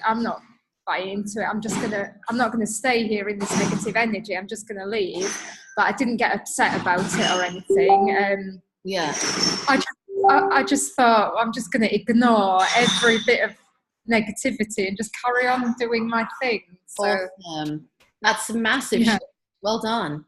I'm not buying into it. I'm not gonna stay here in this negative energy. I'm just gonna leave. But I didn't get upset about it or anything. Yeah. I just thought I'm just gonna ignore every bit of negativity and just carry on doing my thing. So Awesome. That's a massive shift. Well done.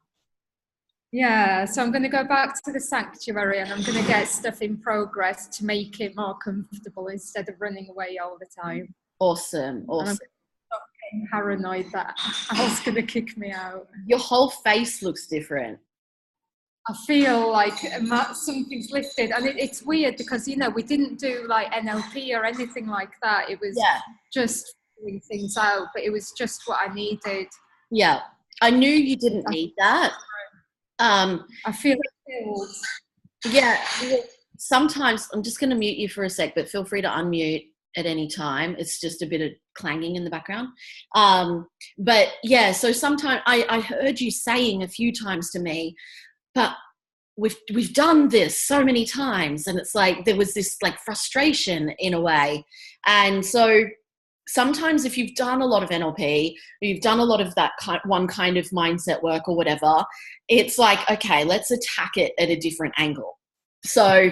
Yeah, so I'm going to go back to the sanctuary and I'm going to get stuff in progress to make it more comfortable instead of running away all the time. Awesome. And I'm going to stop getting paranoid that Al's going to kick me out. Your whole face looks different. I feel like something's lifted, and it's weird because, you know, we didn't do like NLP or anything like that. It was just doing things out, but it was just what I needed. Yeah, I knew you didn't need that. I feel filled. Yeah, sometimes I'm just going to mute you for a sec, but feel free to unmute at any time. It's just a bit of clanging in the background. But yeah, so sometimes I heard you saying a few times to me, but we've done this so many times, and it's like there was this like frustration in a way. And so sometimes if you've done a lot of NLP, or you've done a lot of that one kind of mindset work or whatever, it's like, okay, let's attack it at a different angle. So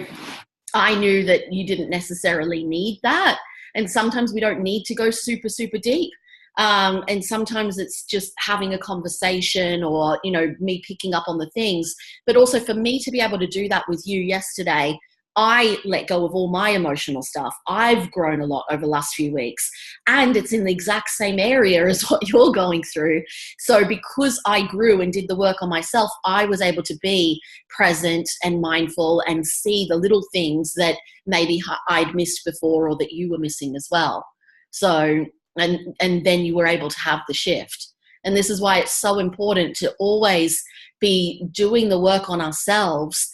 I knew that you didn't necessarily need that. And sometimes we don't need to go super, super deep. And sometimes it's just having a conversation or, you know, me picking up on the things. But also for me to be able to do that with you yesterday, I let go of all my emotional stuff. I've grown a lot over the last few weeks, and it's in the exact same area as what you're going through. So because I grew and did the work on myself, I was able to be present and mindful and see the little things that maybe I'd missed before or that you were missing as well. So, and then you were able to have the shift. And this is why it's so important to always be doing the work on ourselves,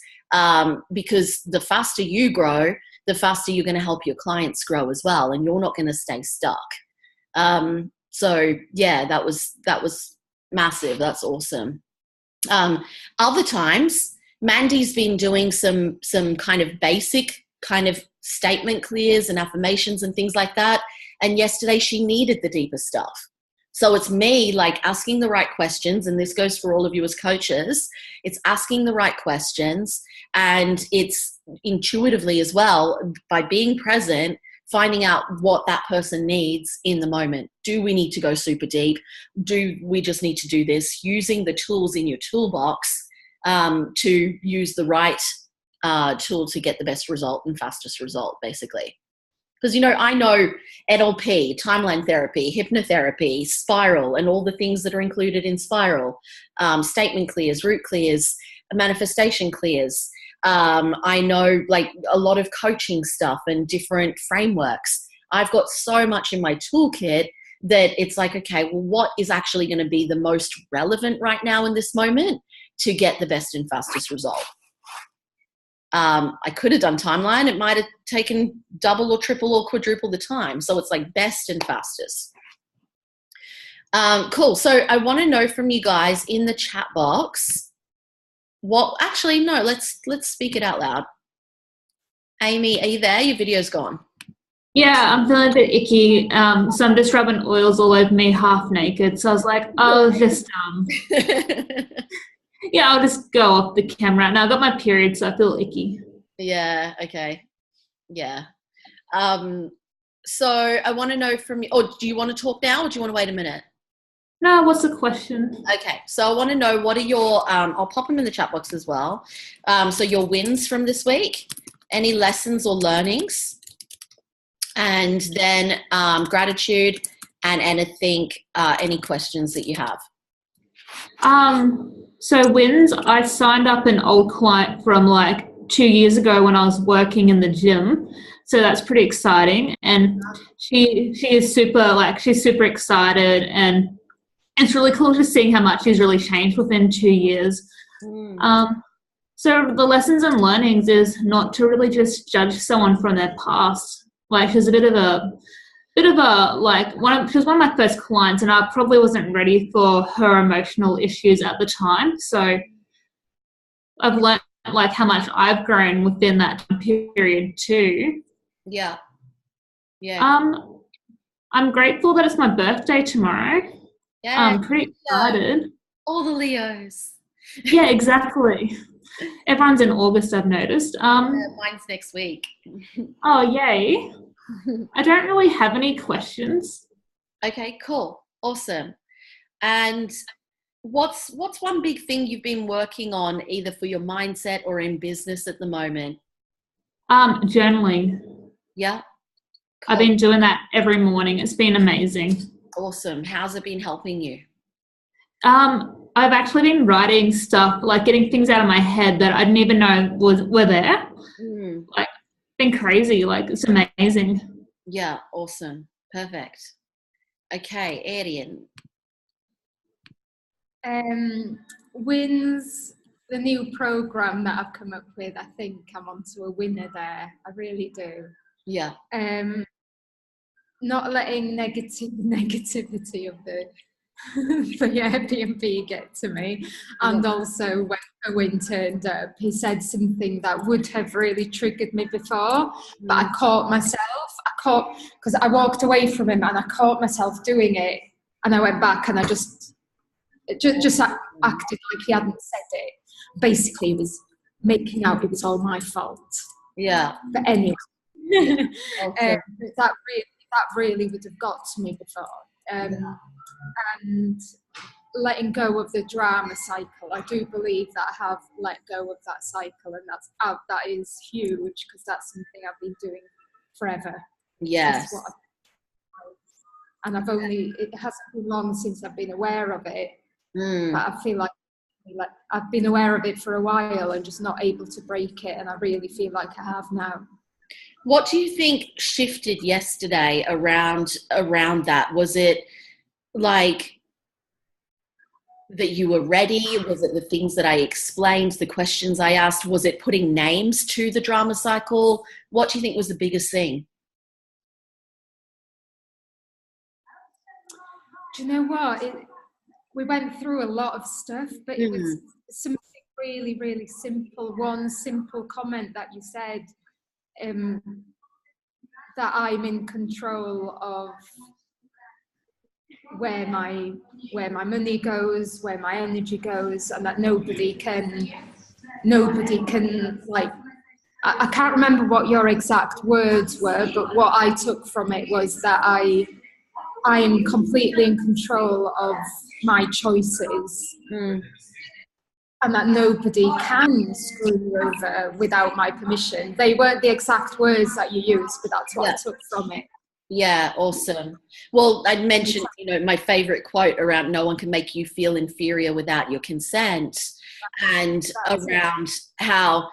because the faster you grow, the faster you're going to help your clients grow as well, and you're not going to stay stuck. So yeah, that was massive. That's awesome. Other times, Mandy's been doing some kind of basic kind of statement clears and affirmations and things like that. And yesterday she needed the deeper stuff. So it's me like asking the right questions, and this goes for all of you as coaches. It's asking the right questions, and it's intuitively as well, by being present, finding out what that person needs in the moment. Do we need to go super deep? Do we just need to do this? Using the tools in your toolbox to use the right tool to get the best result and fastest result, basically. Because, you know, I know NLP, timeline therapy, hypnotherapy, spiral, and all the things that are included in spiral, statement clears, root clears, manifestation clears. I know like a lot of coaching stuff and different frameworks. I've got so much in my toolkit that it's like, okay, well, what is actually going to be the most relevant right now in this moment to get the best and fastest result? I could have done timeline. It might have taken double or triple or quadruple the time. So it's like best and fastest. Cool. So I want to know from you guys in the chat box. Actually, no, let's speak it out loud. Amy, are you there? Your video's gone. Yeah, I'm feeling a bit icky. So I'm just rubbing oils all over me half naked. So I was like, I'll just yeah, I'll just go off the camera. Now I got my period, so I feel icky. Yeah, okay. Yeah. So I want to know from you, do you want to talk now or do you want to wait a minute? No, what's the question? Okay, so I want to know what are your, I'll pop them in the chat box as well. So your wins from this week, any lessons or learnings, and then gratitude and anything, any questions that you have. So wins, I signed up an old client from like 2 years ago when I was working in the gym. So that's pretty exciting. And she is she's super excited, and it's really cool just seeing how much she's really changed within 2 years. So the lessons and learnings is not to really just judge someone from their past. Like she's a bit of a like she was one of my first clients, and I probably wasn't ready for her emotional issues at the time. So I've learned like how much I've grown within that period too. Yeah. I'm grateful that it's my birthday tomorrow. Yeah. I'm pretty excited. All the Leos. Yeah, exactly. Everyone's in August, I've noticed. Mine's next week. Oh, yay. I don't really have any questions. Okay, cool. Awesome. And what's one big thing you've been working on either for your mindset or in business at the moment? Journaling. Yeah. Cool. I've been doing that every morning. It's been amazing. Awesome. How's it been helping you? I've actually been writing stuff, like getting things out of my head that I didn't even know were there. Like, it's been crazy. Like, it's amazing. Yeah, awesome. Perfect. Okay, Arian. Wins, the new program that I've come up with, I think I'm onto a winner there. I really do. Yeah. Not letting negativity of the Airbnb get to me. And also when Owen turned up, he said something that would have really triggered me before, but I caught myself. Because I walked away from him and I caught myself doing it, and I went back and I just acted like he hadn't said it. Basically, he was making out it was all my fault. Yeah. But anyway, that really would have got to me before. And letting go of the drama cycle, I do believe that I have let go of that cycle, and that is huge, because that's something I've been doing forever. Yes. And it hasn't been long since I've been aware of it, but I feel like I've been aware of it for a while and just not able to break it, and I really feel like I have now. What do you think shifted yesterday around that? Was it like that you were ready? Was it the things that I explained, the questions I asked? Was it putting names to the drama cycle? What do you think was the biggest thing? Do you know what? We went through a lot of stuff, but it was something really, really simple. One simple comment that you said, that I'm in control of where my money goes, where my energy goes, and that nobody can like, I can't remember what your exact words were, but what I took from it was that I am completely in control of my choices. And that nobody can screw me over without my permission. They weren't the exact words that you used, but that's what I took from it. Yeah, awesome. Well, I mentioned, my favorite quote around no one can make you feel inferior without your consent, and around how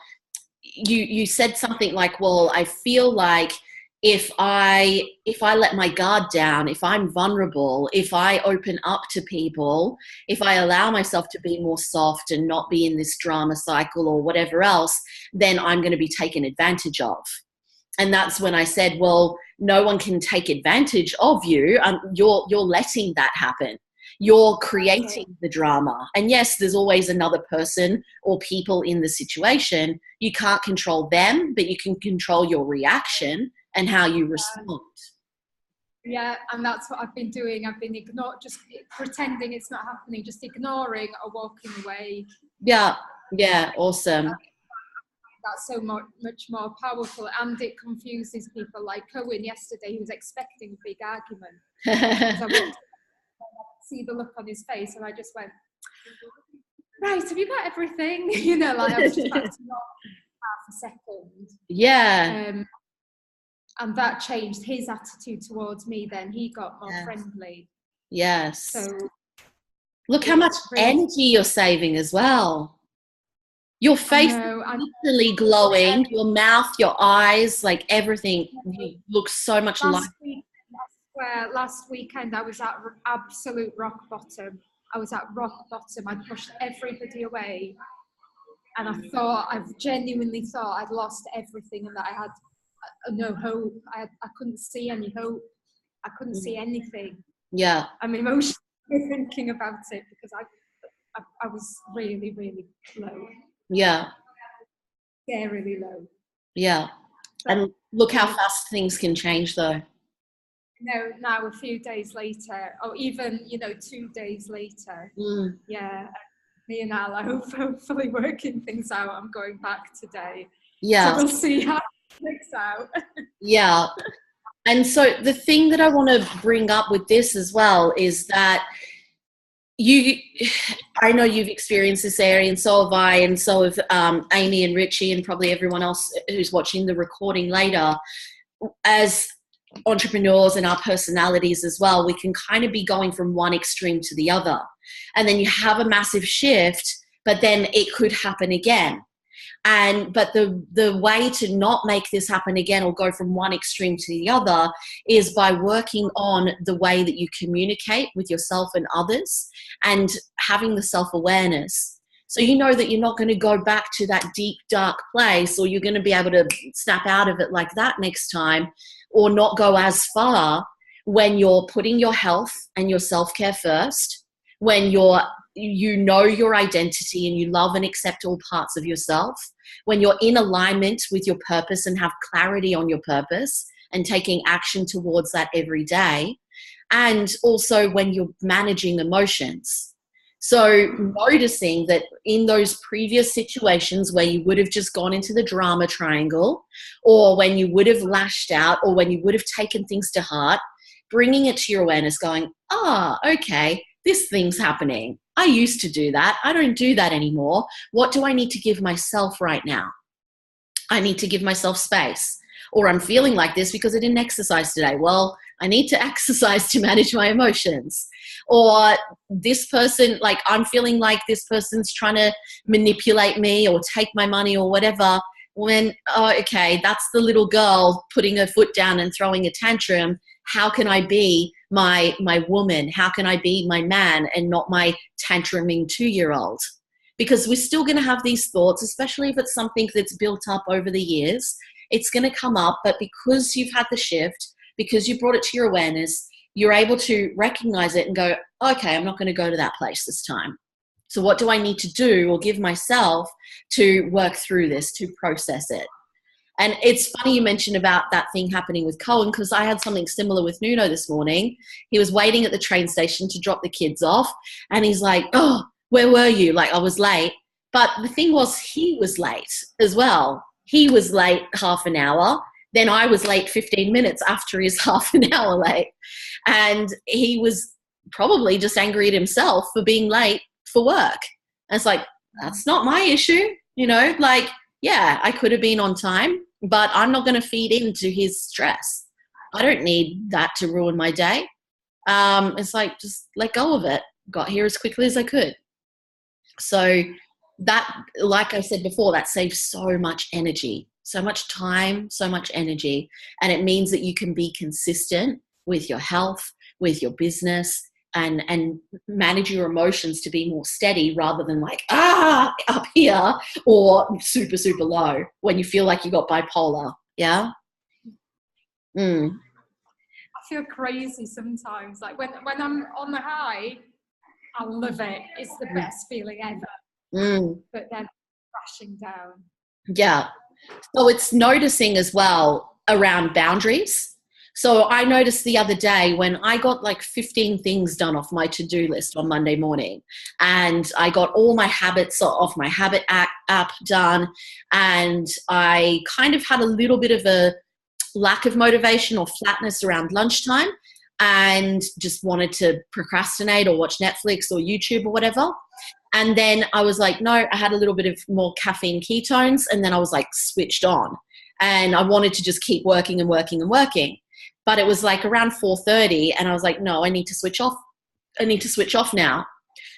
you said something like, well, I feel like if I let my guard down, if I'm vulnerable, if I open up to people, if I allow myself to be more soft and not be in this drama cycle or whatever else, then I'm going to be taken advantage of. And that's when I said, well, no one can take advantage of you. You're letting that happen. You're creating the drama. And yes, there's always another person or people in the situation. You can't control them, but you can control your reaction and how you respond. Yeah, and that's what I've been doing. I've been just pretending it's not happening, just ignoring or walking away. Yeah, awesome. That's so much more powerful, and it confuses people. Like Owen yesterday, he was expecting a big argument. So I walked, see the look on his face, and I just went, right, have you got everything? I was just back to normal half a second. Yeah. And that changed his attitude towards me. Then he got more friendly. Yes. So look how much energy you're saving as well. Your face is literally glowing, your mouth, your eyes, like everything looks so much lighter. Last weekend I was at absolute rock bottom. I pushed everybody away, and I genuinely thought I'd lost everything and that I had no hope. I couldn't see any hope. I couldn't see anything. Yeah. I'm emotionally thinking about it because I was really, really low. Yeah. Scarily low. Yeah. And look how fast things can change though. now a few days later, or even 2 days later. Yeah, me and Al are hopefully working things out. I'm going back today. Yeah. So we'll see how it works out. Yeah. And so the thing that I want to bring up with this as well is that I know you've experienced this area, and so have I, and so have Amy and Richie, and probably everyone else who's watching the recording later. As entrepreneurs and our personalities as well, we can kind of be going from one extreme to the other. And then you have a massive shift, but then it could happen again. But the way to not make this happen again or go from one extreme to the other is by working on the way that you communicate with yourself and others, and having the self-awareness. So you know that you're not going to go back to that deep, dark place, or you're going to be able to snap out of it like that next time, or not go as far when you're putting your health and your self-care first, when you know your identity and you love and accept all parts of yourself, when you're in alignment with your purpose and have clarity on your purpose and taking action towards that every day, and also when you're managing emotions. So noticing that in those previous situations where you would have just gone into the drama triangle, or when you would have lashed out, or when you would have taken things to heart, bringing it to your awareness, going, okay, this thing's happening. I used to do that. I don't do that anymore. What do I need to give myself right now? I need to give myself space. Or I'm feeling like this because I didn't exercise today. Well, I need to exercise to manage my emotions. Or this person, like I'm feeling like this person's trying to manipulate me or take my money or whatever. When, okay, that's the little girl putting her foot down and throwing a tantrum. How can I be my woman? How can I be my man and not my tantruming 2-year-old? Because we're still going to have these thoughts, especially if it's something that's built up over the years. It's going to come up, but because you've had the shift, because you brought it to your awareness, you're able to recognize it and go, okay, I'm not going to go to that place this time. So what do I need to do or give myself to work through this, to process it? And it's funny you mentioned about that thing happening with Cohen, because I had something similar with Nuno this morning. He was waiting at the train station to drop the kids off, and he's like, oh, where were you? Like, I was late. But the thing was, he was late as well. He was late half an hour. Then I was late 15 minutes after his half an hour late. And he was probably just angry at himself for being late for work. And it's like, that's not my issue, like, yeah, I could have been on time, but I'm not going to feed into his stress. I don't need that to ruin my day. It's like, just let go of it. Got here as quickly as I could. So that, like I said before, that saves so much energy, so much time, so much energy. And it means that you can be consistent with your health, with your business, and manage your emotions to be more steady, rather than like, up here, or super, super low when you feel like you got bipolar. Yeah. I feel crazy sometimes. Like when I'm on the high, I love it. It's the best feeling ever. But then crashing down. Yeah. So it's noticing as well around boundaries. So I noticed the other day when I got like 15 things done off my to-do list on Monday morning, and I got all my habits off my habit app done, and I kind of had a little bit of a lack of motivation or flatness around lunchtime, and just wanted to procrastinate or watch Netflix or YouTube or whatever. And then I was like, no, I had a little bit of more caffeine ketones, and then I was like switched on, and I wanted to just keep working and working and working. But it was like around 4:30, and I was like, no, I need to switch off. I need to switch off now,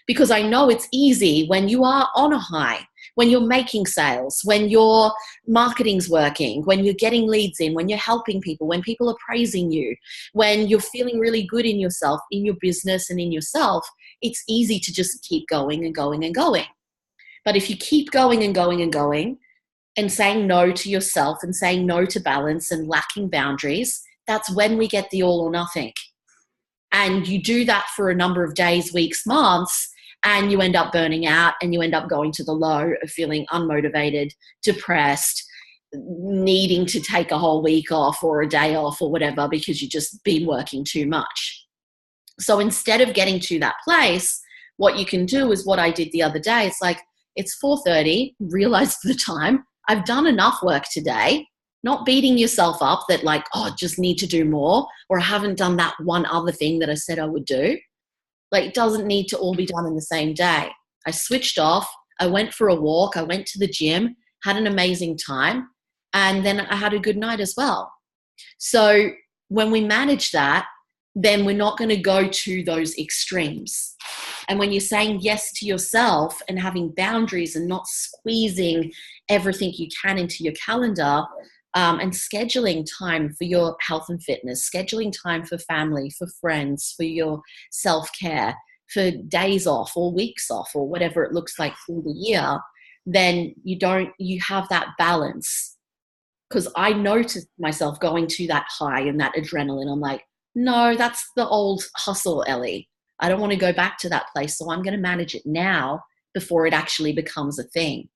because I know it's easy when you are on a high, when you're making sales, when your marketing's working, when you're getting leads in, when you're helping people, when people are praising you, when you're feeling really good in yourself, in your business and in yourself, it's easy to just keep going and going and going. But if you keep going and going and going and saying no to yourself and saying no to balance and lacking boundaries, that's when we get the all or nothing. And you do that for a number of days, weeks, months, and you end up burning out, and you end up going to the low of feeling unmotivated, depressed, needing to take a whole week off or a day off or whatever because you've just been working too much. So instead of getting to that place, what you can do is what I did the other day. It's like, it's 4:30, realize the time. I've done enough work today. Not beating yourself up that like, oh, just need to do more, or I haven't done that one other thing that I said I would do. Like, it doesn't need to all be done in the same day. I switched off. I went for a walk. I went to the gym, had an amazing time, and then I had a good night as well. So when we manage that, then we're not going to go to those extremes. And when you're saying yes to yourself and having boundaries and not squeezing everything you can into your calendar, and scheduling time for your health and fitness, scheduling time for family, for friends, for your self-care, for days off or weeks off or whatever it looks like through the year, then you have that balance. Because I noticed myself going to that high and that adrenaline. I'm like, no, that's the old hustle, Ellie. I don't want to go back to that place. So I'm going to manage it now before it actually becomes a thing.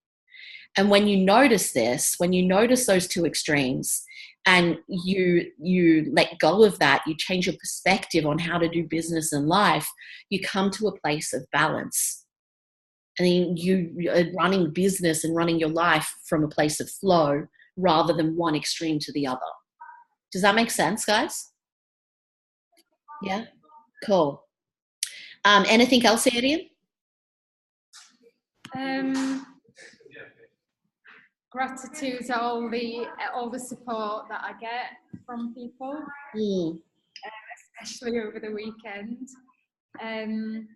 And when you notice this, when you notice those two extremes and you let go of that, you change your perspective on how to do business and life, you come to a place of balance. And then you are running business and running your life from a place of flow rather than one extreme to the other. Does that make sense, guys? Yeah? Cool. Anything else, Adrian? Gratitude, all the support that I get from people, especially over the weekend, and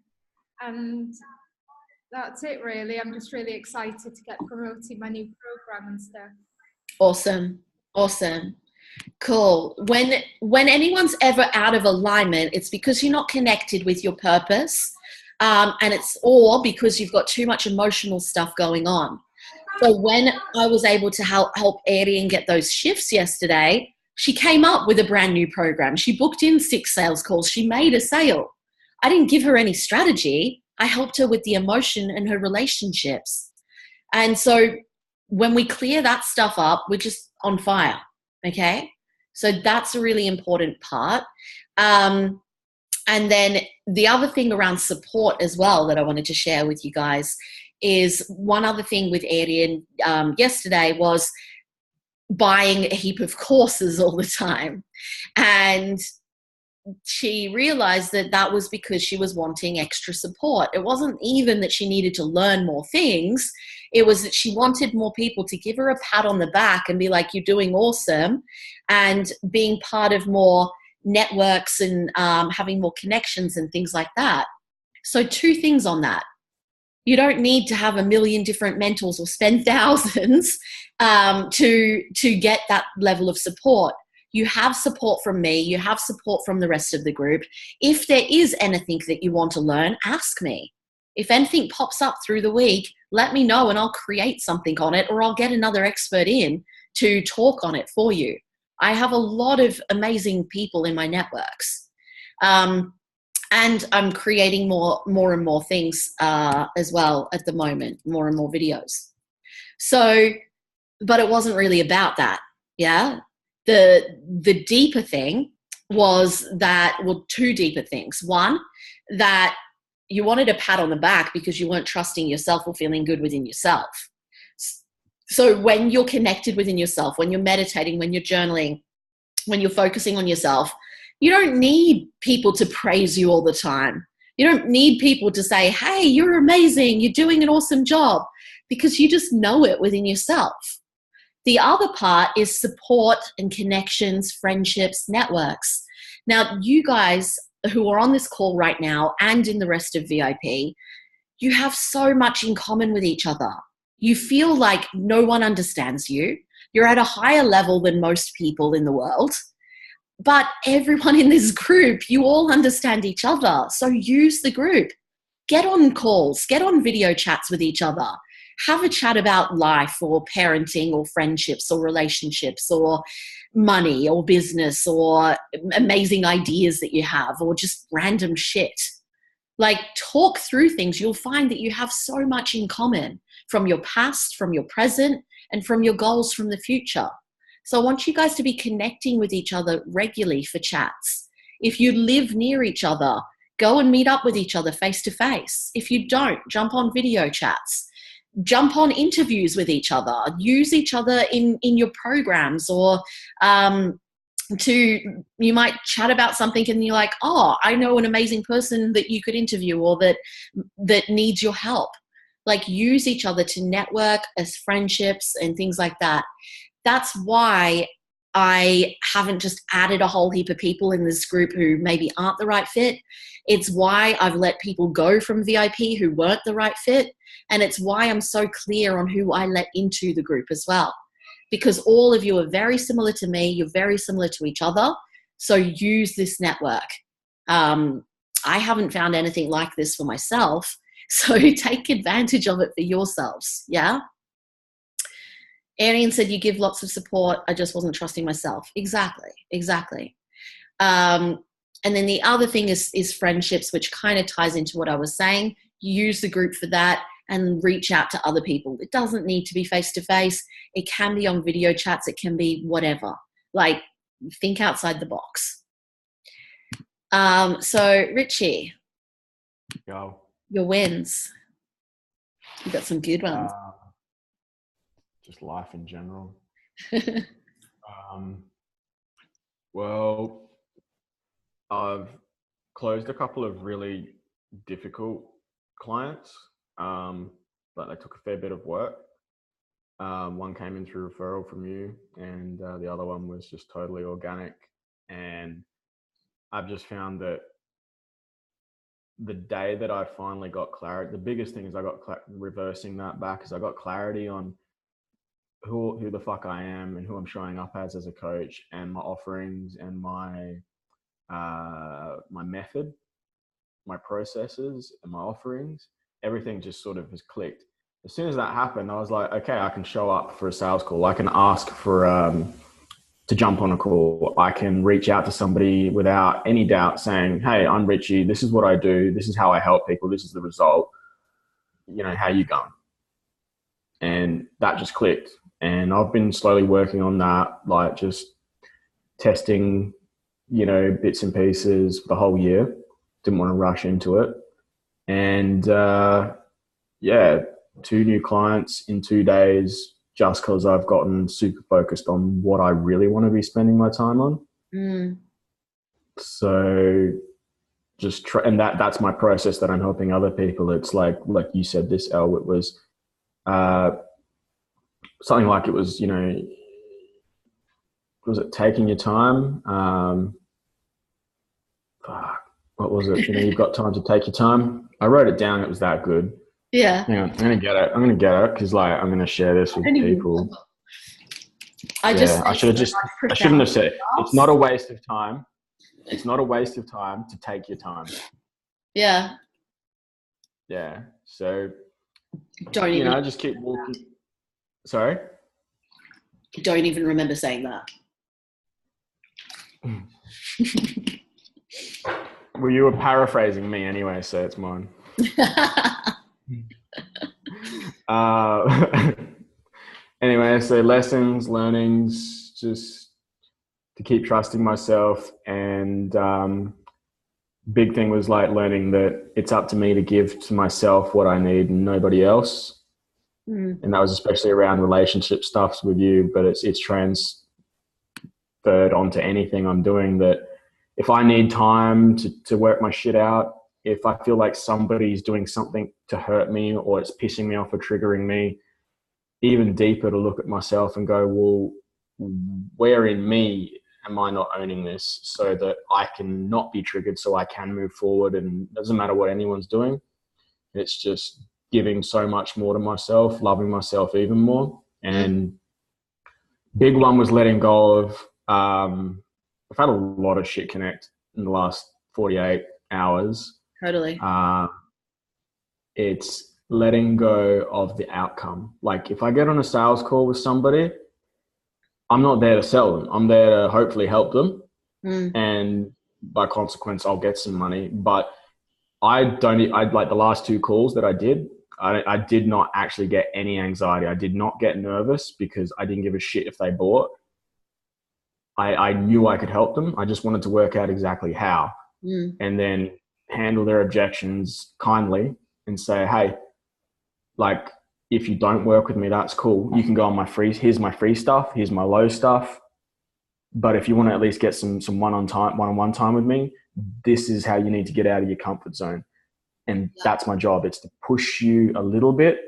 that's it really. I'm just really excited to get promoting my new program and stuff. Awesome. Cool. When anyone's ever out of alignment, it's because you're not connected with your purpose, and it's all because you've got too much emotional stuff going on. So when I was able to help Adrian get those shifts yesterday, she came up with a brand new program. She booked in 6 sales calls. She made a sale. I didn't give her any strategy. I helped her with the emotion and her relationships. And so when we clear that stuff up, we're just on fire. Okay. So that's a really important part. And then the other thing around support as well that I wanted to share with you guys is one other thing with Adrian yesterday was buying a heap of courses all the time. And she realized that was because she was wanting extra support. It wasn't even that she needed to learn more things. It was that she wanted more people to give her a pat on the back and be like, you're doing awesome, and being part of more networks and having more connections and things like that. So 2 things on that. You don't need to have a million different mentors or spend thousands to get that level of support. You have support from me. You have support from the rest of the group. If there is anything that you want to learn, ask me. If anything pops up through the week, let me know and I'll create something on it, or I'll get another expert in to talk on it for you. I have a lot of amazing people in my networks. And I'm creating more and more things as well at the moment, more and more videos. So, but it wasn't really about that, yeah? The deeper thing was that, well, 2 deeper things. One, that you wanted a pat on the back because you weren't trusting yourself or feeling good within yourself. So when you're connected within yourself, when you're meditating, when you're journaling, when you're focusing on yourself, you don't need people to praise you all the time. You don't need people to say, hey, you're amazing, you're doing an awesome job, because you just know it within yourself. The other part is support and connections, friendships, networks. Now, you guys who are on this call right now and in the rest of VIP, you have so much in common with each other. You feel like no one understands you. You're at a higher level than most people in the world. But everyone in this group, you all understand each other. So use the group. Get on calls, get on video chats with each other. Have a chat about life or parenting or friendships or relationships or money or business or amazing ideas that you have or just random shit. Like, talk through things. You'll find that you have so much in common from your past, from your present, and from your goals from the future. So I want you guys to be connecting with each other regularly for chats. If you live near each other, go and meet up with each other face to face. If you don't, jump on video chats. Jump on interviews with each other. Use each other in your programs, or you might chat about something and you're like, oh, I know an amazing person that you could interview, or that needs your help. Like, use each other to network as friendships and things like that. That's why I haven't just added a whole heap of people in this group who maybe aren't the right fit. It's why I've let people go from VIP who weren't the right fit. And it's why I'm so clear on who I let into the group as well. Because all of you are very similar to me. You're very similar to each other. So use this network. I haven't found anything like this for myself. So take advantage of it for yourselves. Yeah. Arian said, you give lots of support. I just wasn't trusting myself. Exactly. And then the other thing is friendships, which kind of ties into what I was saying. Use the group for that and reach out to other people. It doesn't need to be face-to-face. It can be on video chats. It can be whatever. Like, think outside the box. So, Richie. Go. Your wins. You got some good ones. Just life in general. Well, I've closed a couple of really difficult clients, but they took a fair bit of work. One came in through referral from you, and the other one was just totally organic. And I've just found that the day that I finally got clarity, the biggest thing is I got reversing that back, is I got clarity on who the fuck I am and who I'm showing up as a coach, and my offerings and my method, my processes and my offerings. Everything just sort of has clicked. As soon as that happened, I was like, okay, I can show up for a sales call. I can ask for to jump on a call. I can reach out to somebody without any doubt saying, hey, I'm Richie. This is what I do. This is how I help people. This is the result. You know, how you going? And that just clicked. And I've been slowly working on that, like just testing, you know, bits and pieces the whole year. Didn't want to rush into it. And 2 new clients in 2 days, just because I've gotten super focused on what I really want to be spending my time on. So just and that's my process that I'm helping other people. It's like you said, this Elle, it was something like, it was, you know, was it taking your time? What was it? You know, you've got time to take your time. I wrote it down. It was that good. Yeah. Hang on, I'm gonna get it because like I'm gonna share this with people. I shouldn't have said it. It's not a waste of time. It's not a waste of time to take your time. Yeah. Yeah. So don't even just keep walking. Sorry? Don't even remember saying that. Well, you were paraphrasing me anyway, so it's mine. Anyway, so lessons, learnings, just to keep trusting myself. And big thing was like learning that it's up to me to give to myself what I need and nobody else. And that was especially around relationship stuff with you, but it's transferred onto anything I'm doing, that if I need time to work my shit out, if I feel like somebody's doing something to hurt me or it's pissing me off or triggering me, even deeper to look at myself and go, well, where in me am I not owning this, so that I can not be triggered, so I can move forward. And it doesn't matter what anyone's doing. It's just giving so much more to myself, loving myself even more. And big one was letting go of, I've had a lot of shit connect in the last 48 hours. Totally. It's letting go of the outcome. Like if I get on a sales call with somebody, I'm not there to sell them. I'm there to hopefully help them. And by consequence, I'll get some money. But I like the last 2 calls that I did, I did not actually get any anxiety. I did not get nervous because I didn't give a shit if they bought. I knew I could help them. I just wanted to work out exactly how, and then handle their objections kindly and say, hey, like, if you don't work with me, that's cool. You can go on my free, here's my free stuff, here's my low stuff. But if you want to at least get some one-on-one time with me, this is how you need to get out of your comfort zone. And that's my job. It's to push you a little bit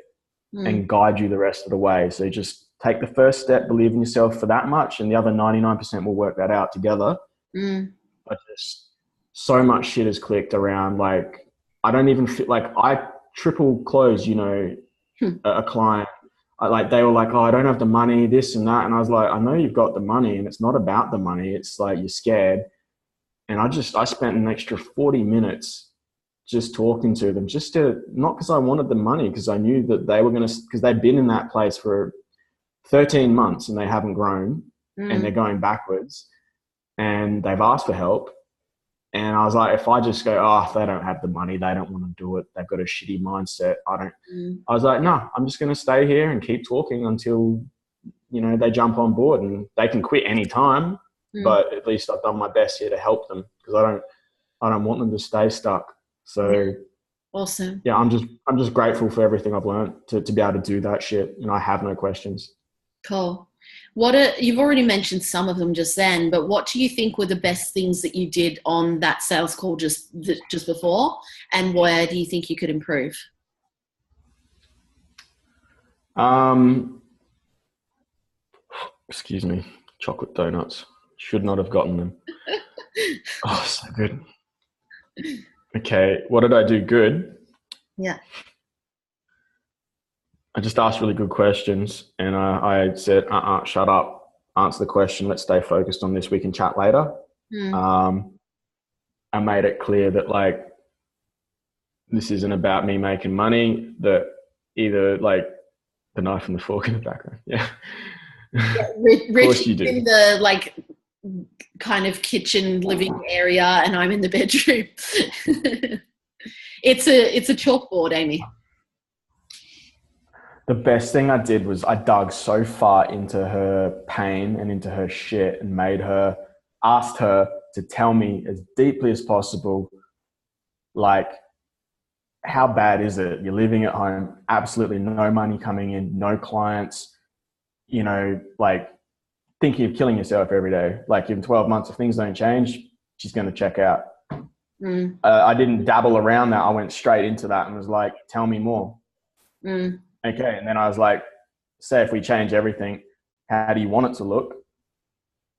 and guide you the rest of the way. So just take the first step, believe in yourself for that much, and the other 99% will work that out together. But just so much shit has clicked around. Like, I don't even feel like I triple close, you know, a client. Like, they were like, oh, I don't have the money, this and that. And I was like, I know you've got the money, and it's not about the money. It's like, you're scared. And I spent an extra 40 minutes just talking to them, just to, not because I wanted the money, because I knew that they were going to, because they'd been in that place for 13 months and they haven't grown and they're going backwards and they've asked for help. And I was like, if I just go, oh, they don't have the money, they don't want to do it, they've got a shitty mindset, I was like, no, I'm just going to stay here and keep talking until, you know, they jump on board, and they can quit any time, but at least I've done my best here to help them, because I don't want them to stay stuck. So awesome. Yeah, I'm just grateful for everything I've learned to be able to do that shit. And I have no questions. Cool. You've already mentioned some of them just then, but what do you think were the best things that you did on that sales call just before, and where do you think you could improve? Excuse me, chocolate donuts. Should not have gotten them. Oh, so good. Okay, what did I do good? Yeah. I just asked really good questions, and I said, shut up, answer the question, let's stay focused on this, we can chat later. I made it clear that, like, this isn't about me making money, that either, like, the knife and the fork in the background. Yeah. Rich in the, like, kind of kitchen living area, and I'm in the bedroom. It's a chalkboard, Amy. The best thing I did was I dug so far into her pain and into her shit and asked her to tell me as deeply as possible, like, how bad is it? You're living at home, absolutely no money coming in, no clients, you know, like, thinking of killing yourself every day. Like, in 12 months, if things don't change, she's going to check out. I didn't dabble around that. I went straight into that and was like, tell me more. Okay. And then I was like, say if we change everything, how do you want it to look?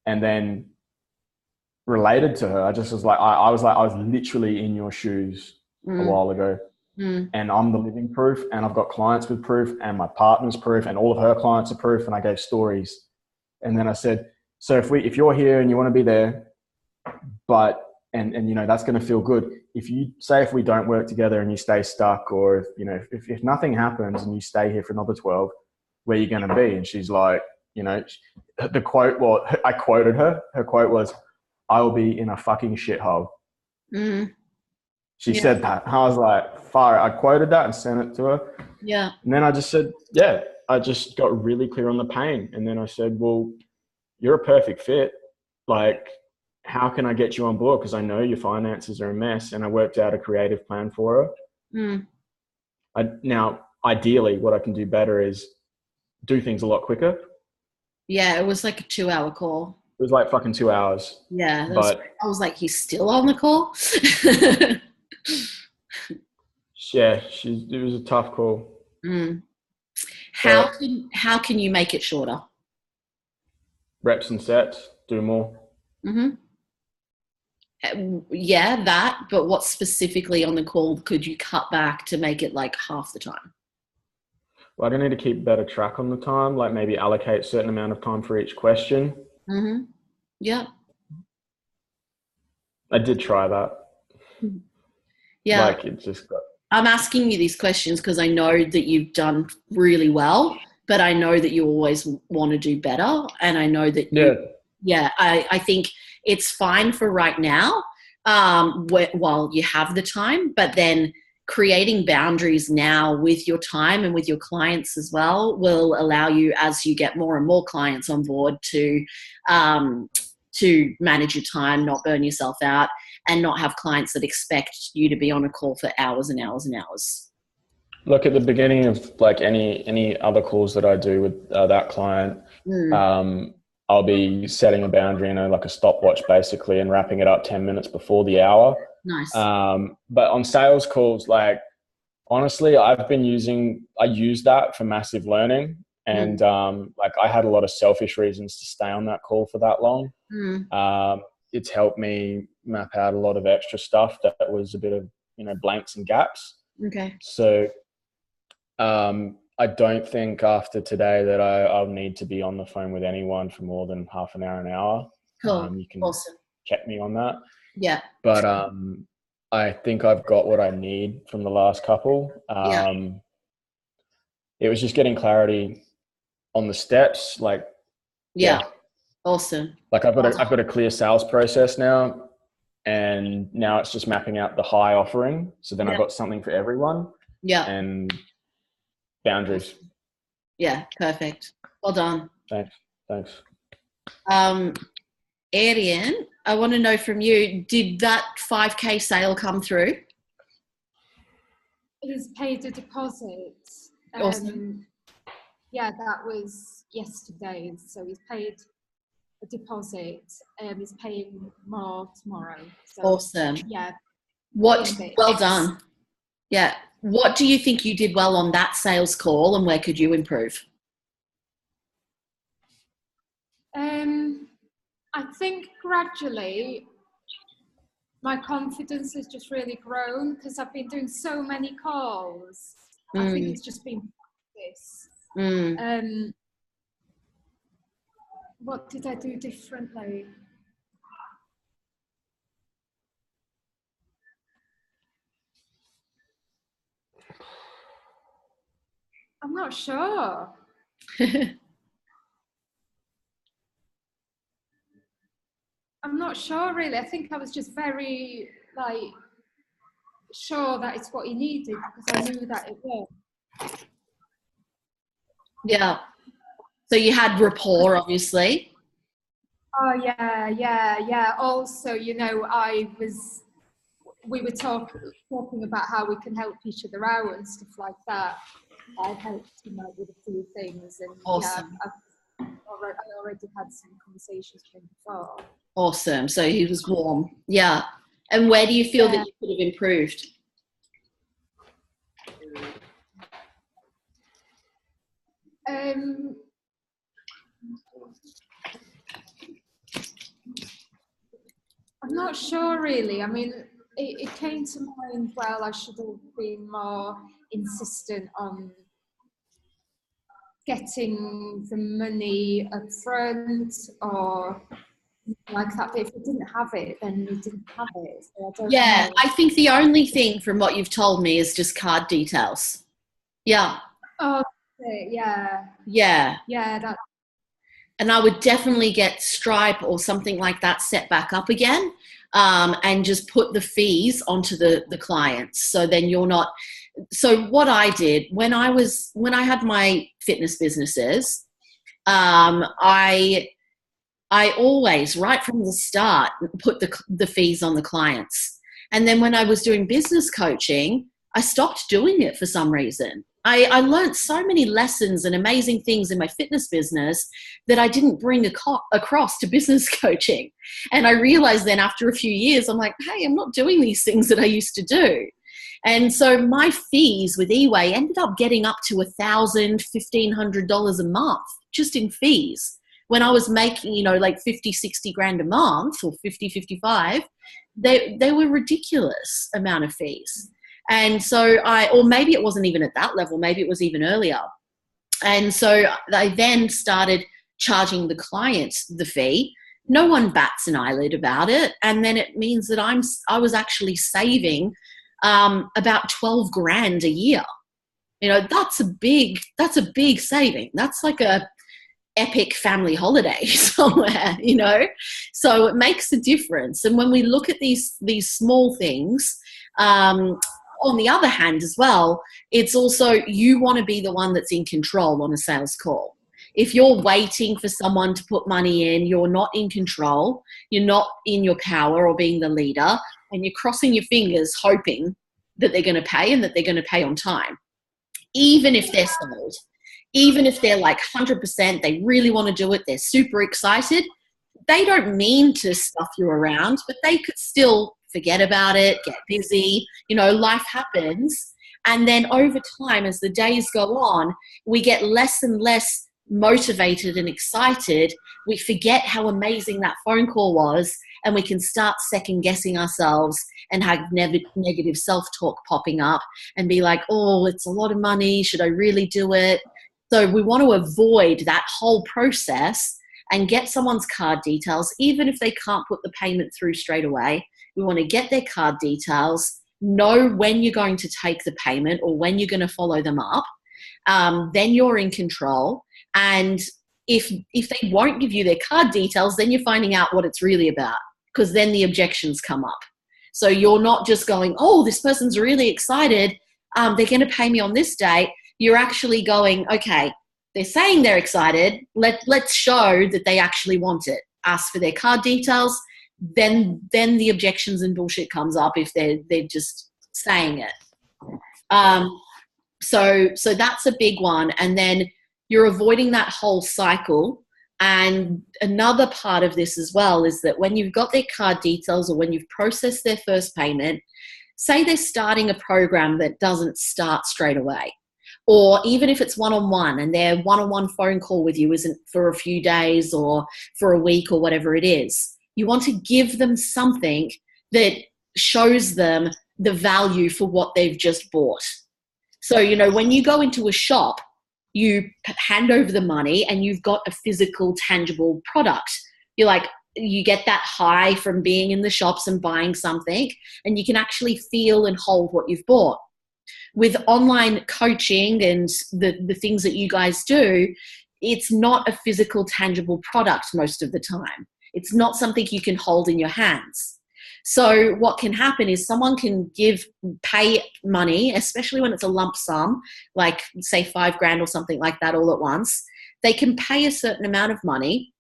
And then related to her, I just was like, I was literally in your shoes a while ago. And I'm the living proof, and I've got clients with proof, and my partner's proof, and all of her clients are proof. And I gave stories. And then I said, so if you're here and you want to be there, but, and you know, that's going to feel good. If we don't work together and you stay stuck, or if, you know, if nothing happens and you stay here for another 12, where are you going to be? And she's like, you know, the quote, well, I quoted her. Her quote was, I will be in a fucking shithole. She said that. I was like, fire. I quoted that and sent it to her. Yeah. And then I just said, yeah, I just got really clear on the pain. And then I said, well, you're a perfect fit. Like, how can I get you on board? Because I know your finances are a mess. And I worked out a creative plan for her. Now, ideally, what I can do better is do things a lot quicker. Yeah, it was like a 2-hour call. It was like fucking 2 hours. Yeah. I was like, he's still on the call? Yeah, it was a tough call. How can you make it shorter? Reps and sets, do more. Yeah, that, but what specifically on the call could you cut back to make it like half the time? Well, I need to keep better track on the time, like maybe allocate a certain amount of time for each question. Yeah. I did try that. Yeah. Like, it just got... I'm asking you these questions because I know that you've done really well, but I know that you always want to do better. And I know that I think it's fine for right now, while you have the time, but then creating boundaries now with your time and with your clients as well will allow you, as you get more and more clients on board, to manage your time, not burn yourself out, and not have clients that expect you to be on a call for hours and hours and hours. Look, at the beginning of like any other calls that I do with that client, I'll be setting a boundary, like a stopwatch basically, and wrapping it up 10 minutes before the hour. Nice. But on sales calls, like honestly, I use that for massive learning. And like I had a lot of selfish reasons to stay on that call for that long. It's helped me map out a lot of extra stuff that was a bit of, blanks and gaps. Okay. So I don't think after today that I'll need to be on the phone with anyone for more than half an hour, an hour. Cool. You can awesome. check me on that. Yeah. But I think I've got what I need from the last couple. It was just getting clarity on the steps. Like, yeah. Awesome. Like I've got a clear sales process now, and now it's just mapping out the high offering. So then I've got something for everyone. Yeah. And boundaries. Yeah, perfect. Well done. Thanks. Arian, I want to know from you, did that 5K sale come through? He's paid a deposit. Awesome. Yeah, that was yesterday. So he's paid a deposit. He's paying more tomorrow. So, awesome. Yeah. Well done. Yeah. What do you think you did well on that sales call, and where could you improve? I think gradually my confidence has just really grown because I've been doing so many calls. I think it's just been practice. What did I do differently? I'm not sure. I'm not sure really. I think I was just very sure that it's what he needed because I knew that it was. Yeah. So you had rapport, obviously. Oh yeah. Also, we were talking about how we can help each other out and stuff like that. I helped him out with a few things, and awesome. I already had some conversations with him before. Awesome. So he was warm. Yeah. And where do you feel that you could have improved? I'm not sure really. I mean, it came to mind, well, I should have been more insistent on getting the money up front or like that. But if you didn't have it, then you didn't have it. So I don't know. I think the only thing from what you've told me is just card details. Yeah. Oh, yeah. Yeah. Yeah, that. And I would definitely get Stripe or something like that set back up again, and just put the fees onto the clients. So then you're not. So what I did when I had my fitness businesses, I always, right from the start, put the fees on the clients. And then when I was doing business coaching, I stopped doing it for some reason. I learned so many lessons and amazing things in my fitness business that I didn't bring across to business coaching. And I realized then after a few years, I'm like, hey, I'm not doing these things that I used to do. And so my fees with eWay ended up getting up to $1,000, $1,500 a month just in fees. When I was making, like 50, 60 grand a month or 50, 55, they were ridiculous amount of fees. And so or maybe it wasn't even at that level, maybe it was even earlier. And so I then started charging the clients the fee. No one bats an eyelid about it. And then it means that I was actually saving about 12 grand a year. That's a big saving. That's like a epic family holiday somewhere, so it makes a difference. And when we look at these small things, on the other hand as well, it's also you want to be the one that's in control on a sales call. If you're waiting for someone to put money in, you're not in control, you're not in your power or being the leader, and you're crossing your fingers hoping that they're going to pay and that they're going to pay on time. Even if they're sold, even if they're like 100%, they really want to do it, they're super excited, they don't mean to stuff you around, but they could still forget about it, get busy, life happens. And then over time, as the days go on, we get less and less motivated and excited. We forget how amazing that phone call was, and we can start second guessing ourselves and have negative self-talk popping up and be like, oh, it's a lot of money. Should I really do it? So we want to avoid that whole process and get someone's card details, even if they can't put the payment through straight away. We want to get their card details, know when you're going to take the payment or when you're going to follow them up. Then you're in control. And if they won't give you their card details, then you're finding out what it's really about, because then the objections come up. So you're not just going, oh, this person's really excited, they're going to pay me on this date. You're actually going, okay, they're saying they're excited. Let's show that they actually want it. Ask for their card details. Then the objections and bullshit comes up if they're just saying it. So that's a big one. And then you're avoiding that whole cycle. And another part of this as well is that when you've got their card details or when you've processed their first payment, say they're starting a program that doesn't start straight away, or even if it's one-on-one and their one-on-one phone call with you isn't for a few days or for a week or whatever it is, you want to give them something that shows them the value for what they've just bought. So, when you go into a shop, you hand over the money and you've got a physical, tangible product. You get that high from being in the shops and buying something, and you can actually feel and hold what you've bought. With online coaching and the things that you guys do, it's not a physical, tangible product most of the time. It's not something you can hold in your hands. So what can happen is someone can pay money, especially when it's a lump sum, like say $5,000 or something like that all at once. They can pay a certain amount of money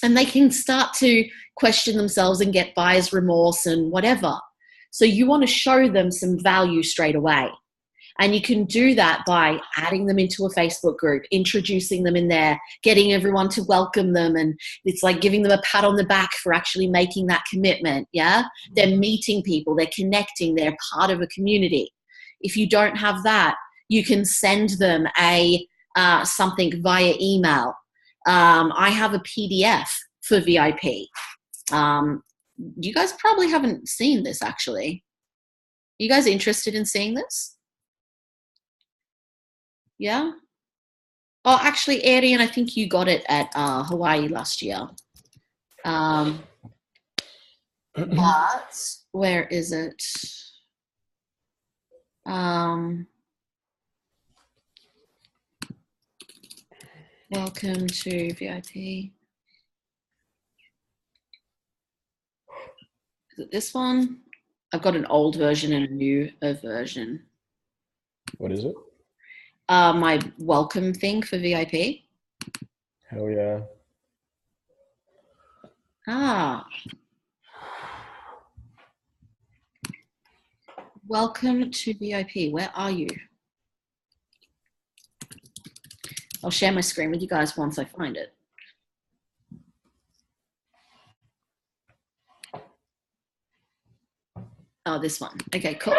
and they can start to question themselves and get buyer's remorse and whatever. So you want to show them some value straight away. And you can do that by adding them into a Facebook group, introducing them in there, getting everyone to welcome them. And it's like giving them a pat on the back for actually making that commitment. Yeah. They're meeting people, they're connecting, they're part of a community. If you don't have that, you can send them something via email. I have a PDF for VIP. You guys probably haven't seen this actually. Are you guys interested in seeing this? Yeah. Oh, actually, Arian, I think you got it at Hawaii last year. But where is it? Welcome to VIP. Is it this one? I've got an old version and a new version. What is it? My welcome thing for VIP. Hell yeah. Welcome to VIP. Where are you? I'll share my screen with you guys once I find it. Oh, this one. Okay, cool.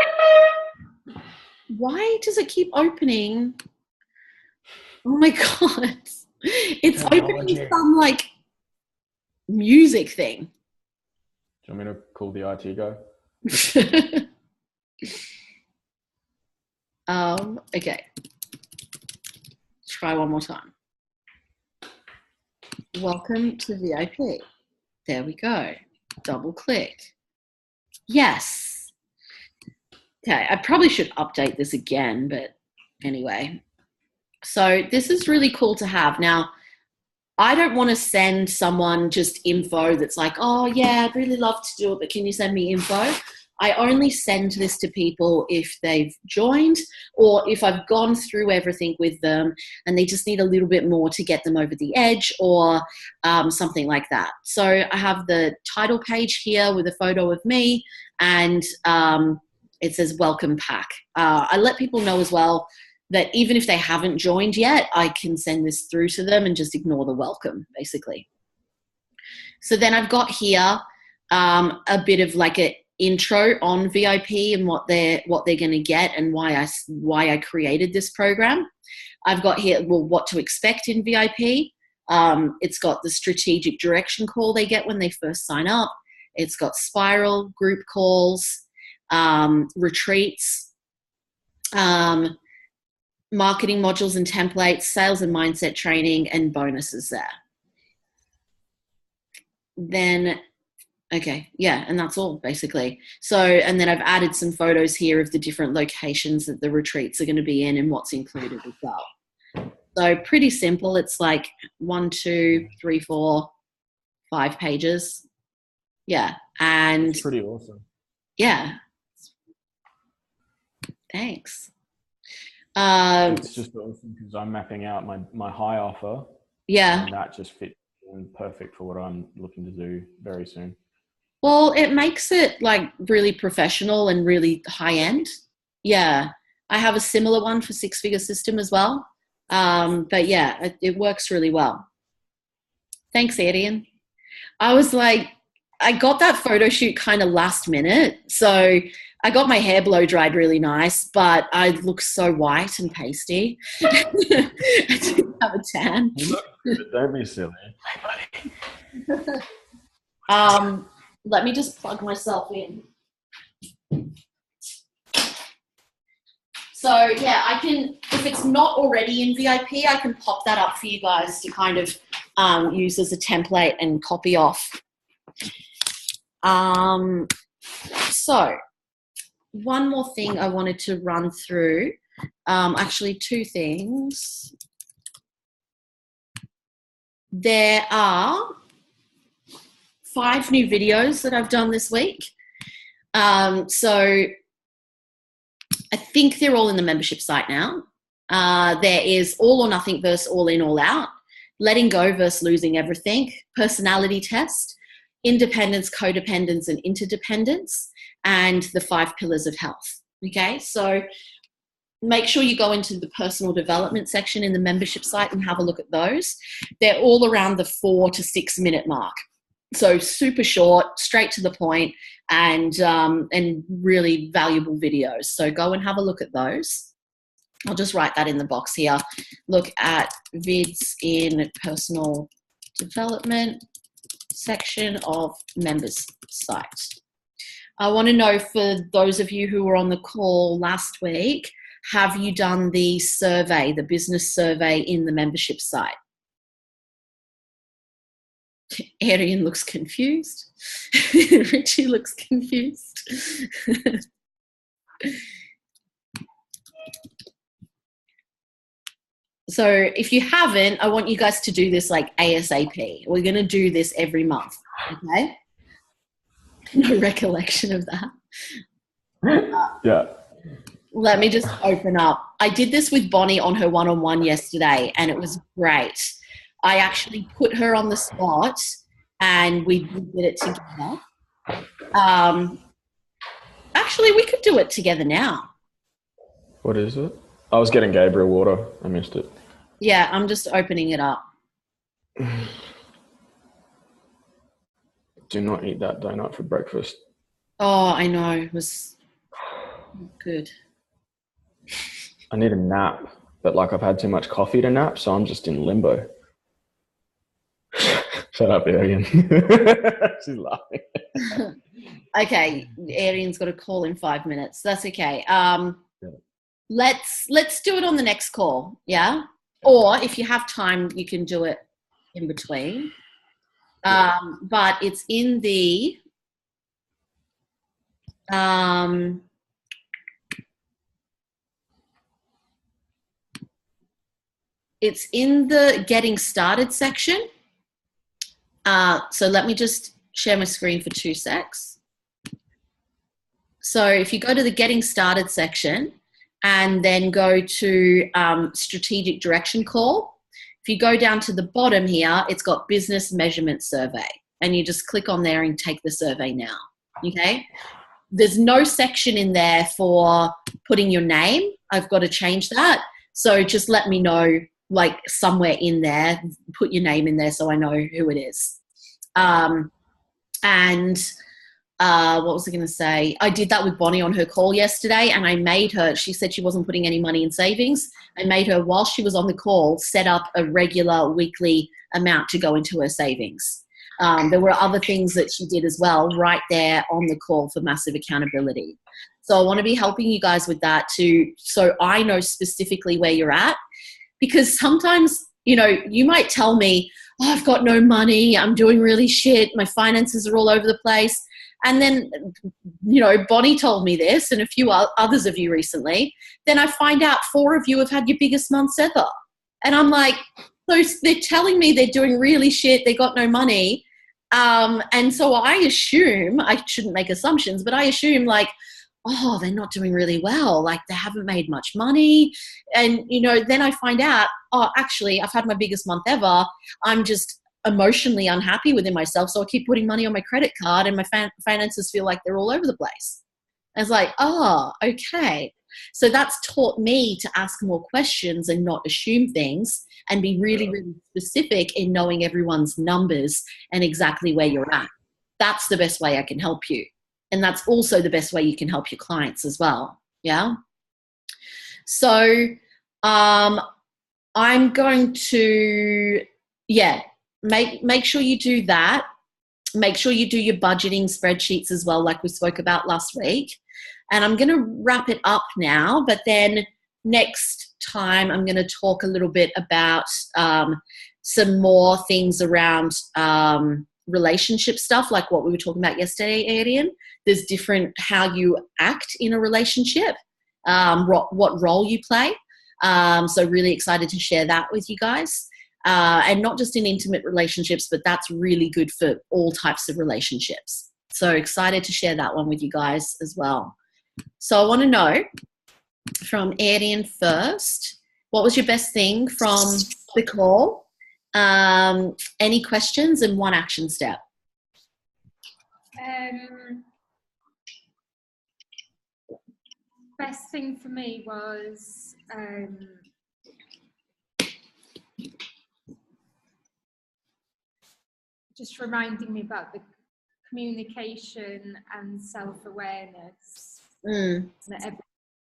Why does it keep opening? Oh my God. It's opening some like music thing. Do you want me to call the IT guy? Okay. Try one more time. Welcome to VIP. There we go. Double click. Yes. Okay, I probably should update this again, but anyway. So this is really cool to have. Now, I don't want to send someone just info that's like, oh yeah, I'd really love to do it, but can you send me info? I only send this to people if they've joined or if I've gone through everything with them and they just need a little bit more to get them over the edge or something like that. So I have the title page here with a photo of me and it says welcome pack. I let people know as well that even if they haven't joined yet, I can send this through to them and just ignore the welcome, basically. So then I've got here a bit of like an intro on VIP and what they're going to get and why I created this program. I've got here, well, what to expect in VIP. It's got the strategic direction call they get when they first sign up. It's got spiral, group calls, retreats, marketing modules and templates, sales and mindset training, and bonuses there. Then, okay, yeah, and that's all basically. So, and then I've added some photos here of the different locations that the retreats are going to be in and what's included as well. So pretty simple. It's like 1, 2, 3, 4, 5 pages. Yeah, and it's pretty awesome. Yeah. Thanks. It's just awesome because I'm mapping out my high offer. Yeah. And that just fits perfect for what I'm looking to do very soon. Well, it makes it like really professional and really high end. Yeah. I have a similar one for Six Figure System as well. But yeah, it works really well. Thanks, Adrian. I was like, I got that photo shoot kind of last minute. So I got my hair blow dried really nice, but I look so white and pasty. I didn't have a tan. Don't be silly. Hey, buddy. Let me just plug myself in. So yeah, I can, if it's not already in VIP, I can pop that up for you guys to kind of use as a template and copy off. So one more thing I wanted to run through, actually 2 things. There are 5 new videos that I've done this week. So I think they're all in the membership site now. There is all or nothing versus all in, all out, letting go versus losing everything, personality test, independence, codependence, and interdependence, and the 5 pillars of health. Okay, so make sure you go into the personal development section in the membership site and have a look at those. They're all around the 4 to 6 minute mark. So super short, straight to the point, and really valuable videos. So go and have a look at those. I'll just write that in the box here. Look at vids in personal development section of members site. I want to know, for those of you who were on the call last week, have you done the survey, the business survey in the membership site? Arian looks confused. Richie looks confused. So if you haven't, I want you guys to do this like ASAP. We're going to do this every month, okay? No recollection of that. Yeah. Let me just open up. I did this with Bonnie on her one-on-one yesterday, and it was great. I actually put her on the spot, and we did it together. Actually, we could do it together now. What is it? I was getting Gabriel water. I missed it. Yeah, I'm just opening it up. Do not eat that donut for breakfast. Oh, I know. It was good. I need a nap, but like I've had too much coffee to nap, so I'm just in limbo. Shut up, Arian. She's laughing. Okay, Arian's got a call in 5 minutes. That's okay. Let's do it on the next call, yeah? Or if you have time, you can do it in between. But it's in the getting started section. So let me just share my screen for 2 secs. So if you go to the Getting Started section and then go to Strategic Direction Call, if you go down to the bottom here, it's got Business Measurement Survey, and you just click on there and take the survey now, okay? There's no section in there for putting your name. I've got to change that. So just let me know, like somewhere in there, put your name in there so I know who it is. What was I going to say? I did that with Bonnie on her call yesterday, and I made her, she said she wasn't putting any money in savings. I made her, while she was on the call, set up a regular weekly amount to go into her savings. There were other things that she did as well right there on the call for massive accountability. So I want to be helping you guys with that too, so I know specifically where you're at, because sometimes, you know, you might tell me, oh, I've got no money, I'm doing really shit, my finances are all over the place. And then, you know, Bonnie told me this and a few others of you recently. Then I find out 4 of you have had your biggest months ever. And I'm like, so they're telling me they're doing really shit, they got no money. And so I assume, I shouldn't make assumptions, but I assume like, oh, they're not doing really well. Like they haven't made much money. And, you know, then I find out, oh, actually, I've had my biggest month ever. I'm just emotionally unhappy within myself. So I keep putting money on my credit card and my finances feel like they're all over the place. I was like, oh, okay. So that's taught me to ask more questions and not assume things and be really, really specific in knowing everyone's numbers and exactly where you're at. That's the best way I can help you. And that's also the best way you can help your clients as well. Yeah. So I'm going to, make sure you do that. Make sure you do your budgeting spreadsheets as well, like we spoke about last week. And I'm going to wrap it up now, but then next time I'm going to talk a little bit about some more things around relationship stuff, like what we were talking about yesterday, Adrian. There's different how you act in a relationship, what role you play. So really excited to share that with you guys. And not just in intimate relationships, but that's really good for all types of relationships. So excited to share that one with you guys as well. So I want to know from Adrian first, what was your best thing from the call? Any questions and one action step? Best thing for me was just reminding me about the communication and self-awareness, that everything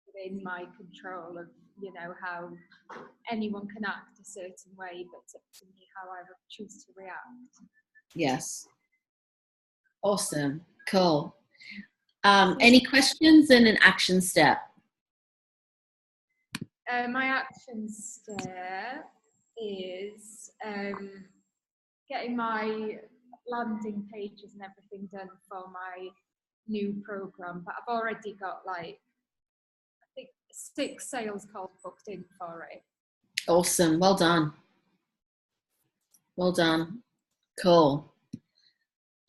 within my control of, you know, how anyone can act a certain way, but it's up to me how I choose to react. Yes. Awesome. Cool. Any questions and an action step? My action step is getting my landing pages and everything done for my new program, but I've already got like I think 6 sales calls booked in for it. Awesome. Well done. Well done. Cool.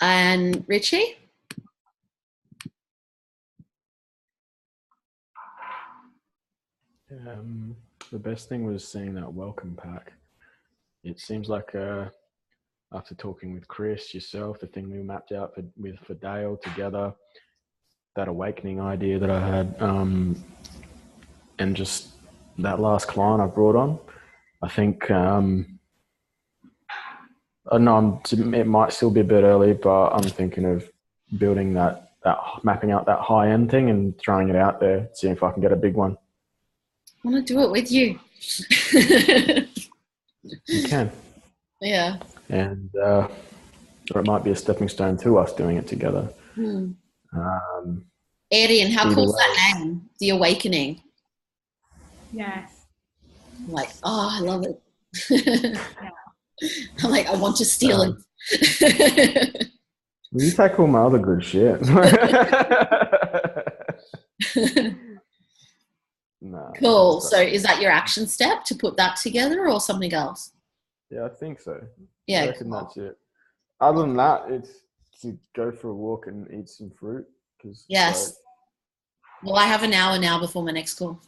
And Richie? The best thing was seeing that welcome pack. It seems like after talking with Chris, yourself, the thing we mapped out for Dale together, that awakening idea that I had, and just that last client I brought on, I think, I know it might still be a bit early, but I'm thinking of building that mapping out that high end thing and throwing it out there, seeing if I can get a big one. I want to do it with you. You can. Yeah. And or it might be a stepping stone to us doing it together. Adrian, how cool is that name? The Awakening. Yes. I'm like, oh, I love it. I'm like, I want to steal it. You take all my other good shit. No, cool. So is that your action step to put that together or something else? Yeah, I think so. Yeah, I reckon that's it. Other than that, it's to go for a walk and eat some fruit. Yes. Well, I have an hour now before my next call.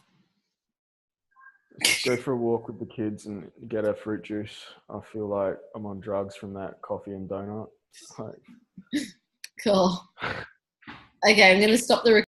Go for a walk with the kids and get a fruit juice. I feel like I'm on drugs from that coffee and donut. Cool. Okay, I'm going to stop the recording.